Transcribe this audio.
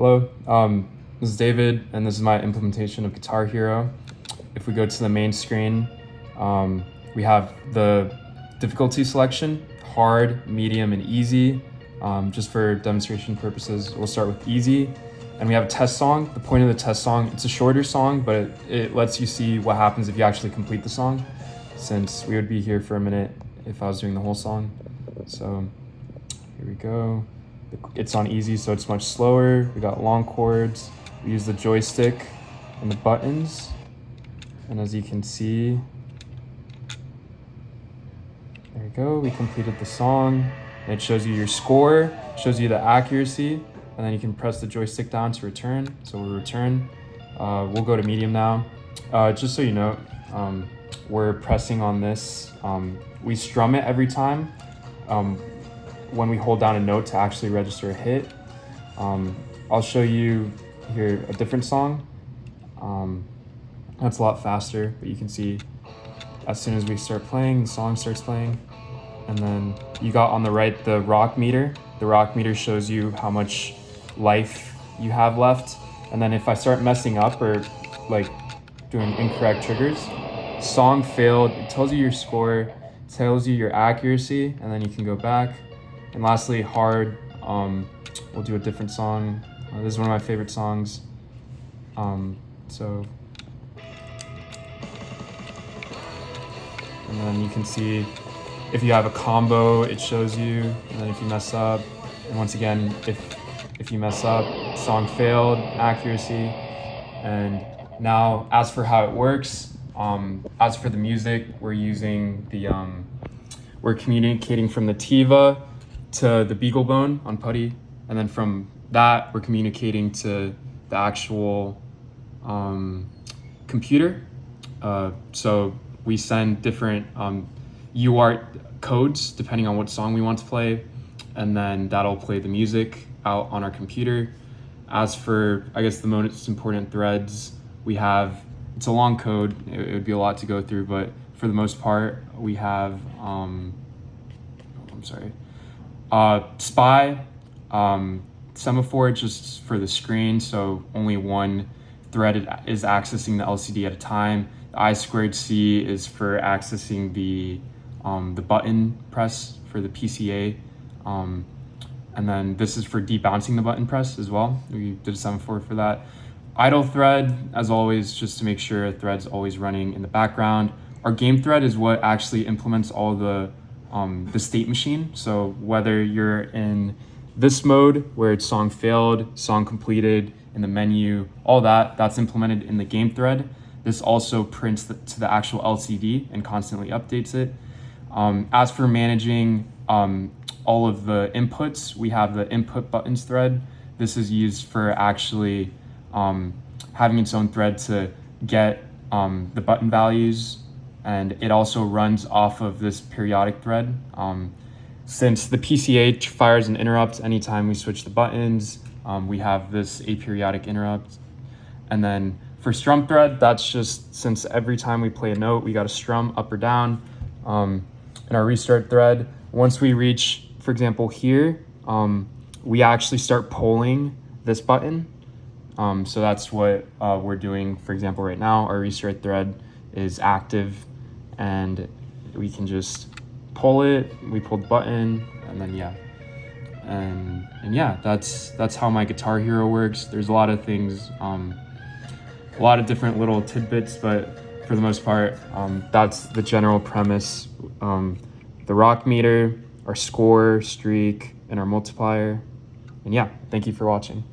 Hello, this is David, and this is my implementation of Guitar Hero. If we go to the main screen, we have the difficulty selection, hard, medium, and easy. Just for demonstration purposes, we'll start with easy. And we have a test song. The point of the test song, it's a shorter song, but it lets you see what happens if you actually complete the song, since we would be here for a minute if I was doing the whole song. So here we go. It's on easy, so it's much slower. We got long chords. We use the joystick and the buttons. And as you can see, there we go. We completed the song. And it shows you your score, shows you the accuracy, and then you can press the joystick down to return. So we'll return. We'll go to medium now. Just so you know, we're pressing on this. We strum it every time. When we hold down a note to actually register a hit. I'll show you here a different song. That's a lot faster, but you can see as soon as we start playing, the song starts playing. And then you got on the right the rock meter. The rock meter shows you how much life you have left. And then if I start messing up or like doing incorrect triggers, song failed, it tells you your score, tells you your accuracy, and then you can go back. And lastly, hard, we'll do a different song. This is one of my favorite songs. And then you can see if you have a combo, it shows you, and then if you mess up, and once again, if you mess up, song failed, accuracy. And now, as for how it works, as for the music, we're using the, we're communicating from the TIVA to the beagle bone on putty, and then from that we're communicating to the actual computer. So we send different UART codes depending on what song we want to play, and then that'll play the music out on our computer. As for, I guess, the most important threads, we have, it's a long code, it would be a lot to go through, but for the most part we have SPY, semaphore just for the screen, so only one thread is accessing the LCD at a time. The I2C is for accessing the button press for the PCA, and then this is for debouncing the button press as well. We did a semaphore for that. Idle thread, as always, just to make sure a thread's always running in the background. Our game thread is what actually implements all the state machine. So whether you're in this mode where it's song failed, song completed, in the menu, all that's implemented in the game thread. This also prints to the actual LCD and constantly updates it. As for managing all of the inputs, we have the input buttons thread. This is used for actually having its own thread to get the button values, and it also runs off of this periodic thread. Since the PCA fires an interrupt anytime we switch the buttons, we have this aperiodic interrupt. And then for strum thread, that's just since every time we play a note, we got to strum up or down. In our restart thread, once we reach, for example, here, we actually start polling this button. So that's what we're doing, for example, right now. Our restart thread is active, and we can just pull it, we pull the button, and then yeah. And yeah, that's how my Guitar Hero works. There's a lot of things, a lot of different little tidbits, but for the most part, that's the general premise. The rock meter, our score, streak, and our multiplier. And yeah, thank you for watching.